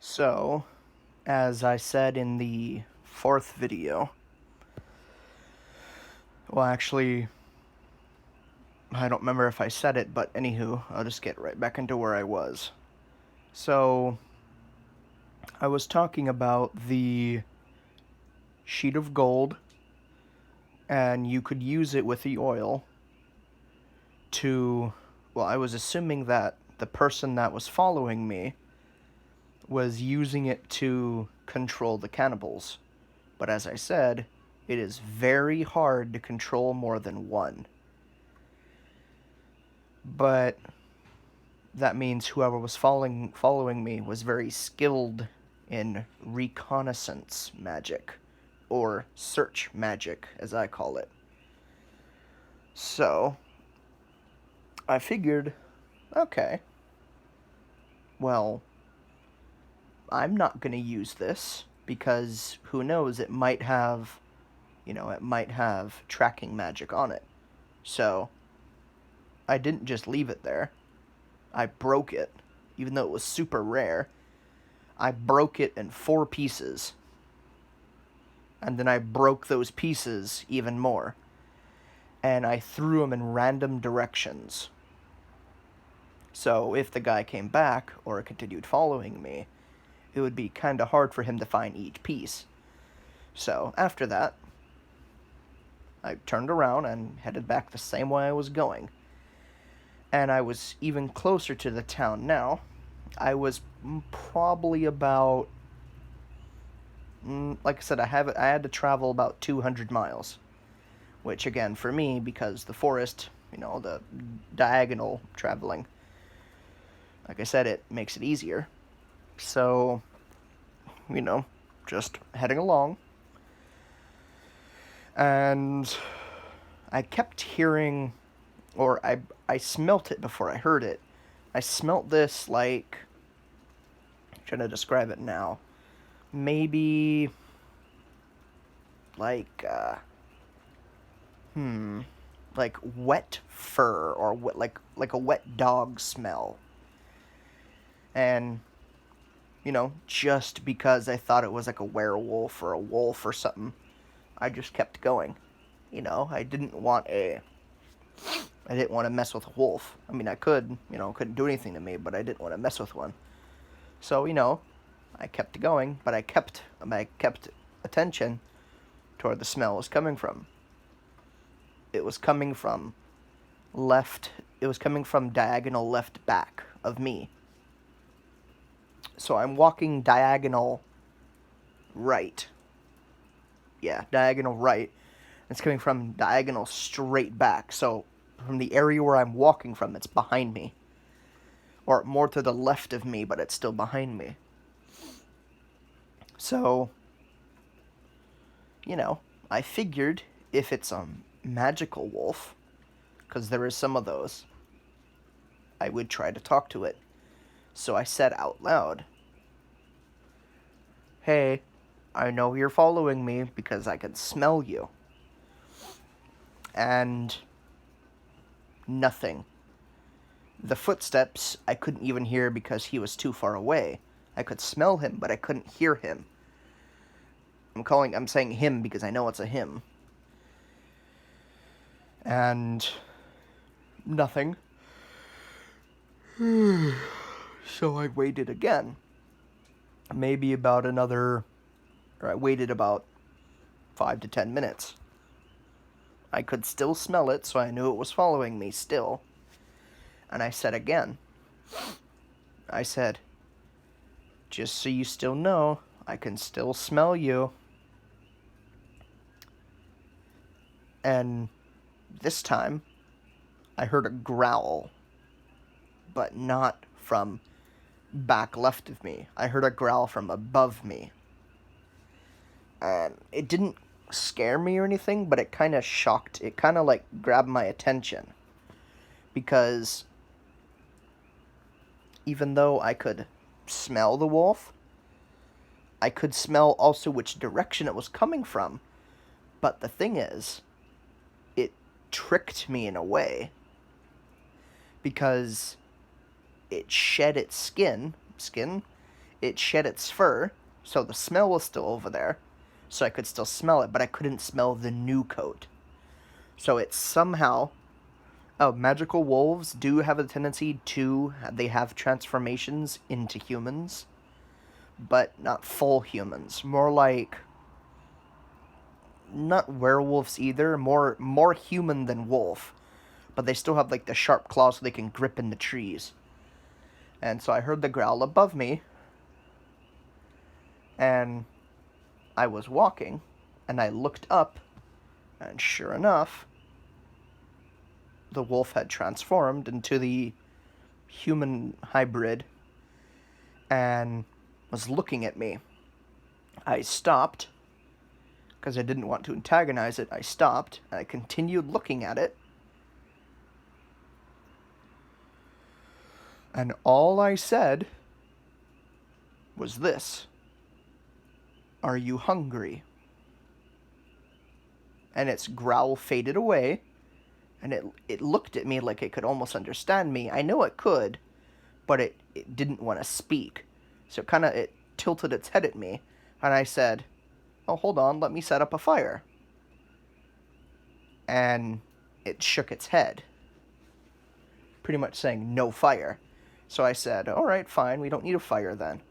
So, as I said in the fourth video, well, actually, I don't remember if I said it, but anywho, I'll just get right back into where I was. So, I was talking about the sheet of gold, and you could use it with the oil to. Well, I was assuming that the person that was following me was using it to control the cannibals. But as I said, it is very hard to control more than one. But that means whoever was following me was very skilled in reconnaissance magic, or search magic, as I call it. So, I figured, okay, well, I'm not going to use this because who knows, it might have tracking magic on it. So, I didn't just leave it there. I broke it, even though it was super rare. I broke it in 4 pieces. And then I broke those pieces even more. And I threw them in random directions. So if the guy came back, or continued following me, it would be kinda hard for him to find each piece. So after that, I turned around and headed back the same way I was going. And I was even closer to the town now. I was probably about, like I said, I had to travel about 200 miles, which again for me, because the forest, the diagonal traveling, like I said, it makes it easier. So, just heading along, and I kept hearing, or I smelt it before I heard it. I smelt this like, I'm trying to describe it now, maybe like like wet fur, or like a wet dog smell. And just because I thought it was like a werewolf or a wolf or something, I just kept going. I didn't want to mess with a wolf. I mean, I could, couldn't do anything to me, but I didn't want to mess with one. So, I kept going, but I kept attention to where the smell was coming from. It was coming from diagonal left back of me. So I'm walking diagonal right. Yeah, diagonal right. It's coming from diagonal straight back. So from the area where I'm walking from, it's behind me. Or more to the left of me, but it's still behind me. So, I figured if it's a magical wolf, because there is some of those, I would try to talk to it. So I said out loud, "Hey, I know you're following me because I can smell you." And nothing. The footsteps I couldn't even hear because he was too far away. I could smell him, but I couldn't hear him. I'm saying him because I know it's a him. And nothing. So I waited again. Maybe about another, or I waited about 5 to 10 minutes. I could still smell it, so I knew it was following me still. And I said again, I said, "Just so you still know, I can still smell you." And this time, I heard a growl, but not from back left of me. I heard a growl from above me. And it didn't scare me or anything, but it kind of grabbed my attention. Because even though I could smell the wolf, I could smell also which direction it was coming from. But the thing is, it tricked me in a way, because it shed its skin, it shed its fur, so the smell was still over there, so I could still smell it, but I couldn't smell the new coat. So it's somehow... Oh, magical wolves do have a tendency to... They have transformations into humans, but not full humans. More like... Not werewolves either, more human than wolf. But they still have like the sharp claws so they can grip in the trees. And so I heard the growl above me, and I was walking, and I looked up, and sure enough, the wolf had transformed into the human hybrid and was looking at me. I stopped, because I didn't want to antagonize it. I stopped, and I continued looking at it. And all I said was this: "Are you hungry?" And its growl faded away, and it looked at me like it could almost understand me. I know it could, but it didn't want to speak. So it tilted its head at me, and I said, "Oh, hold on, let me set up a fire." And it shook its head, pretty much saying, "No fire." So I said, "All right, fine, we don't need a fire then."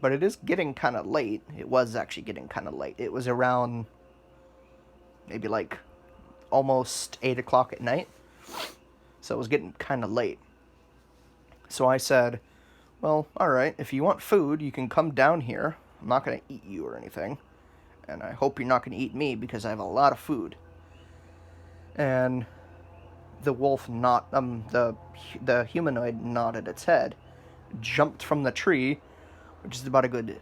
But it is getting kind of late. It was actually getting kind of late. It was around maybe like almost 8 o'clock at night. So it was getting kind of late. So I said, "Well, all right, if you want food, you can come down here. I'm not going to eat you or anything. And I hope you're not going to eat me because I have a lot of food." And the wolf the humanoid nodded its head, jumped from the tree, which is about a good,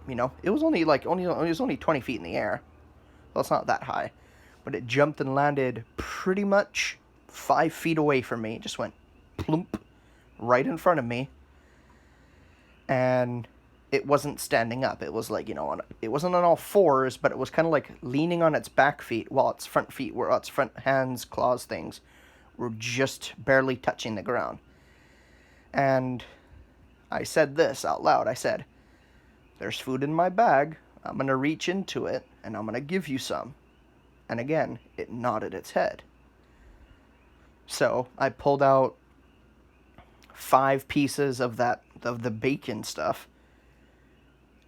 it was only 20 feet in the air. Well, it's not that high, but it jumped and landed pretty much 5 feet away from me. It just went plump right in front of me, and it wasn't standing up. It was like, it wasn't on all fours, but it was kind of like leaning on its back feet while its front feet were, its front hands, claws, things were just barely touching the ground. And I said this out loud. I said, "There's food in my bag. I'm going to reach into it, and I'm going to give you some." And again, it nodded its head. So I pulled out 5 pieces of the bacon stuff,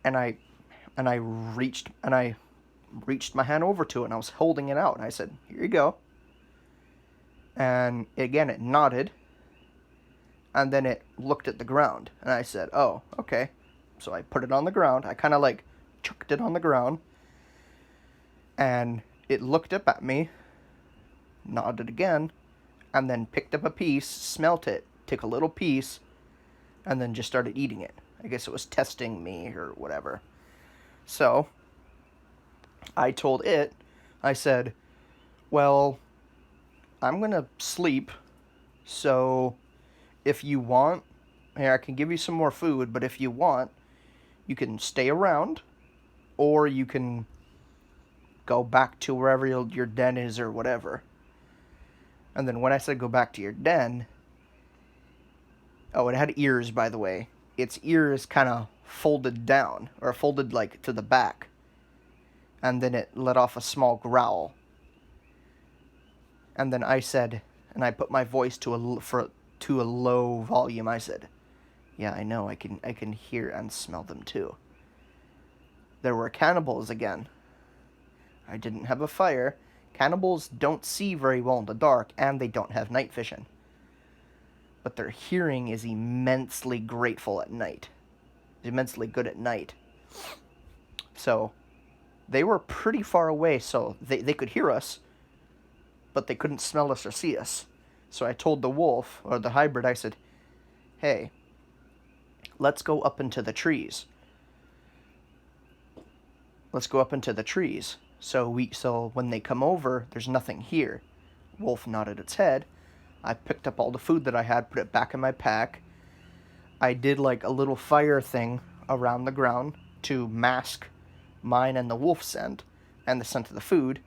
and I reached my hand over to it, and I was holding it out, and I said, "Here you go." And again, it nodded, and then it looked at the ground, and I said, "Oh, okay." So I put it on the ground. I kind of like chucked it on the ground, and it looked up at me, nodded again, and then picked up a piece, smelt it, took a little piece, and then just started eating it. I guess it was testing me or whatever. So I told it, I said, "Well, I'm going to sleep, so if you want, here, I can give you some more food, but if you want, you can stay around, or you can go back to wherever your den is or whatever." And then when I said go back to your den, oh, it had ears, by the way. Its ears kind of folded down, or folded like to the back, and then it let off a small growl. And then I said, and I put my voice to a low volume. I said, "Yeah, I know. I can hear and smell them too. There were cannibals again. I didn't have a fire. Cannibals don't see very well in the dark, and they don't have night vision. But their hearing is immensely grateful at night. Immensely good at night. So they were pretty far away, so they could hear us, but they couldn't smell us or see us. So I told the wolf, or the hybrid, I said, "Hey, let's go up into the trees. Let's go up into the trees. So when they come over, there's nothing here." Wolf nodded its head. I picked up all the food that I had, put it back in my pack. I did like a little fire thing around the ground to mask mine and the wolf's scent and the scent of the food.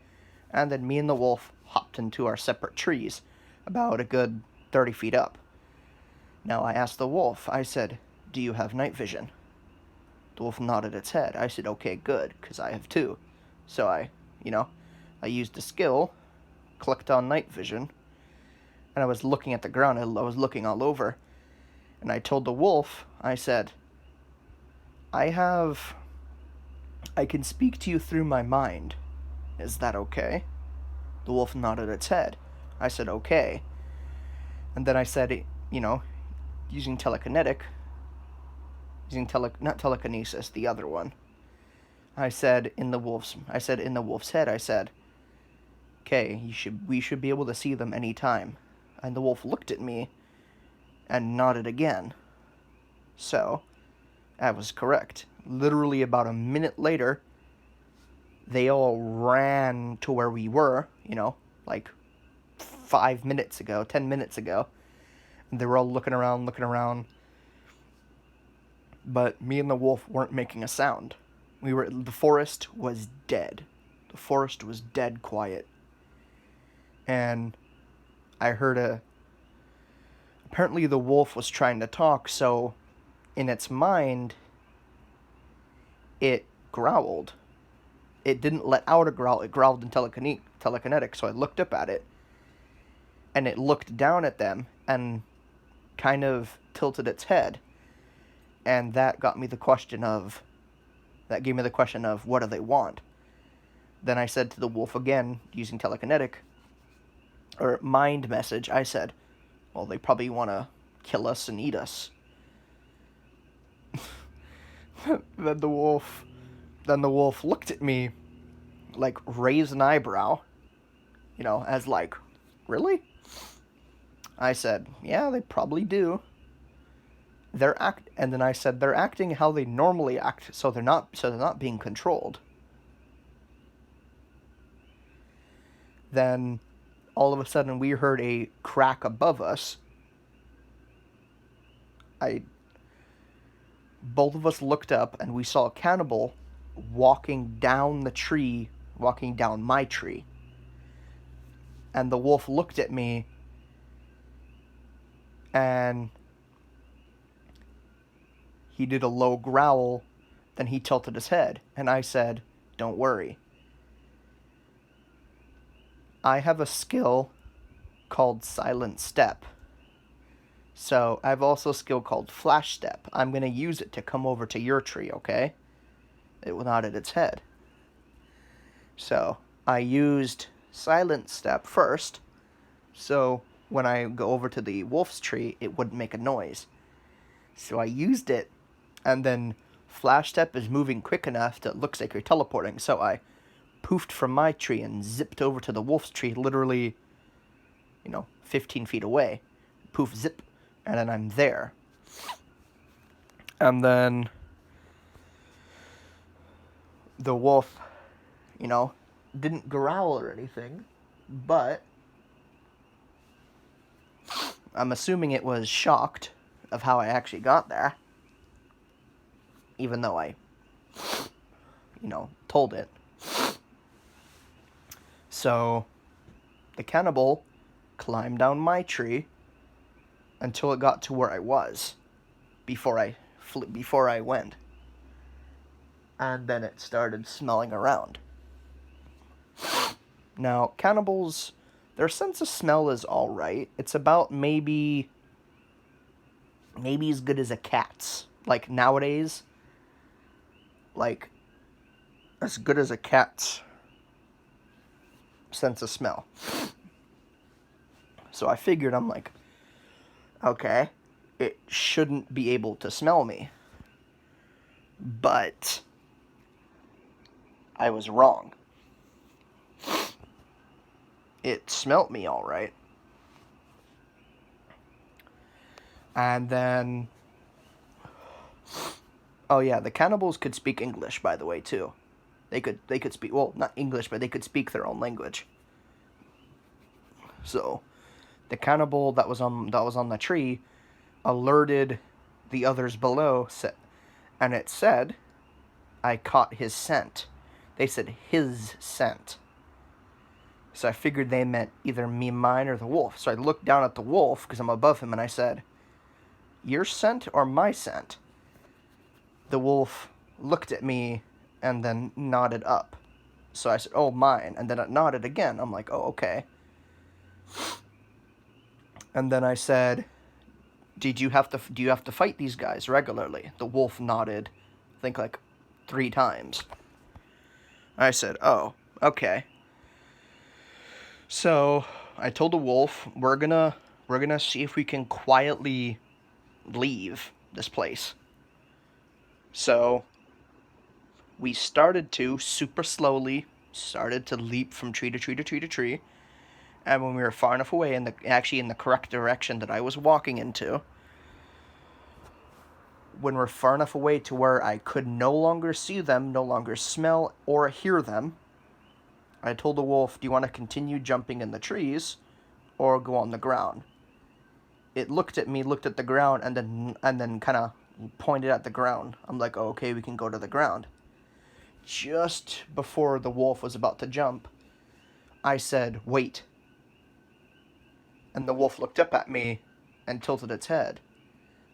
And then me and the wolf hopped into our separate trees, about a good 30 feet up. Now I asked the wolf, I said, "Do you have night vision?" The wolf nodded its head. I said, "Okay, good, because I have too." So I used the skill, clicked on night vision, and I was looking at the ground. I was looking all over. And I told the wolf, I said, I can speak to you through my mind. Is that okay?" The wolf nodded its head. I said, "Okay." And then I said, using not telekinesis, the other one. I said in the wolf's head, I said, "Okay, we should be able to see them anytime." And the wolf looked at me and nodded again. So, I was correct. Literally about a minute later, they all ran to where we were, like 5 minutes ago, 10 minutes ago. And they were all looking around. But me and the wolf weren't making a sound. The forest was dead. The forest was dead quiet. And I heard apparently the wolf was trying to talk, so in its mind, it growled. It didn't let out a growl, it growled in telekinetic, so I looked up at it, and it looked down at them, and kind of tilted its head, and that gave me the question of, what do they want? Then I said to the wolf again, using telekinetic, or mind message, I said, "Well, they probably want to kill us and eat us." Then the wolf looked at me, like, raised an eyebrow, as like, "Really?" I said, "Yeah, they probably do." And then I said, "They're acting how they normally act, so they're not being controlled." Then all of a sudden we heard a crack above us. Both of us looked up, and we saw a cannibal walking down my tree. And the wolf looked at me, and he did a low growl, then he tilted his head, and I said, "Don't worry. I have a skill called Silent Step. So I have also a skill called Flash Step. I'm going to use it to come over to your tree, okay?" It nodded its head. So I used Silent Step first, so when I go over to the wolf's tree, it wouldn't make a noise. So I used it, and then Flash Step is moving quick enough that it looks like you're teleporting, so I poofed from my tree and zipped over to the wolf's tree, literally, 15 feet away. Poof, zip, and then I'm there. And then the wolf, didn't growl or anything, but I'm assuming it was shocked of how I actually got there, even though I, told it. So the cannibal climbed down my tree until it got to where I was before I went. And then it started smelling around. Now, cannibals, their sense of smell is alright. It's about maybe as good as a cat's. Like, nowadays, as good as a cat's sense of smell. So I figured, I'm like, okay, it shouldn't be able to smell me. But I was wrong. It smelt me all right. And then, oh yeah, the cannibals could speak English, by the way, too. They could speak, well, not English, but they could speak their own language. So the cannibal that was on the tree alerted the others below, and it said, "I caught his scent." They said his scent. So I figured they meant either me, mine, or the wolf. So I looked down at the wolf, because I'm above him, and I said, "Your scent or my scent?" The wolf looked at me and then nodded up. So I said, "Oh, mine." And then it nodded again. I'm like, "Oh, okay." And then I said, do you have to fight these guys regularly?" The wolf nodded, I think like 3 times. I said, "Oh, okay." So I told the wolf, we're gonna see if we can quietly leave this place. So we started to super slowly started to leap from tree to tree to tree to tree, and when we were far enough away, in the correct direction that I was walking into, when we're far enough away to where I could no longer see them, no longer smell or hear them, I told the wolf, "Do you want to continue jumping in the trees or go on the ground?" It looked at me, looked at the ground, and then kind of pointed at the ground. I'm like, "Oh, okay, we can go to the ground." Just before the wolf was about to jump, I said, "Wait." And the wolf looked up at me and tilted its head.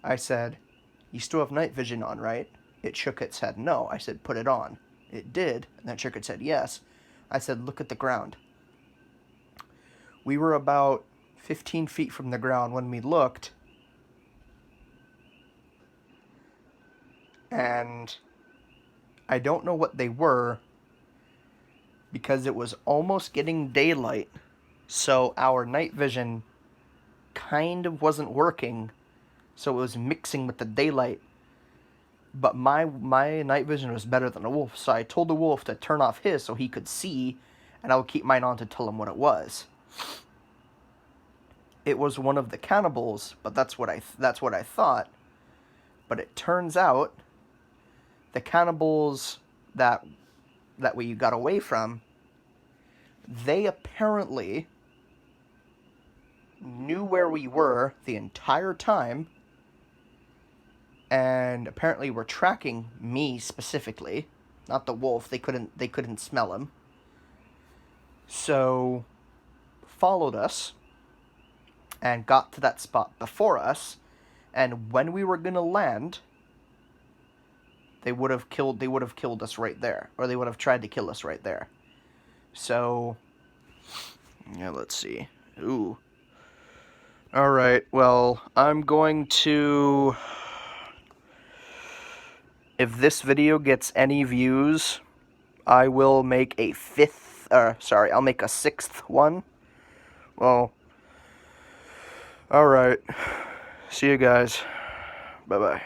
I said, "You still have night vision on, right?" It shook its head no. I said, "Put it on." It did, and then shook its head yes. I said, "Look at the ground." We were about 15 feet from the ground when we looked, and I don't know what they were because it was almost getting daylight, so our night vision kind of wasn't working, so it was mixing with the daylight. But my night vision was better than the wolf, so I told the wolf to turn off his so he could see, and I would keep mine on to tell him what it was. It was one of the cannibals, but that's what I thought. But it turns out the cannibals that we got away from, they apparently knew where we were the entire time, and apparently were tracking me specifically, not the wolf. They couldn't smell him. So followed us and got to that spot before us, and when we were gonna land, they would have killed us right there, or they would have tried to kill us right there. So yeah, let's see. Ooh. All right. Well, I'm going to, if this video gets any views, I will make a I'll make a 6th one. Well, all right. See you guys. Bye-bye.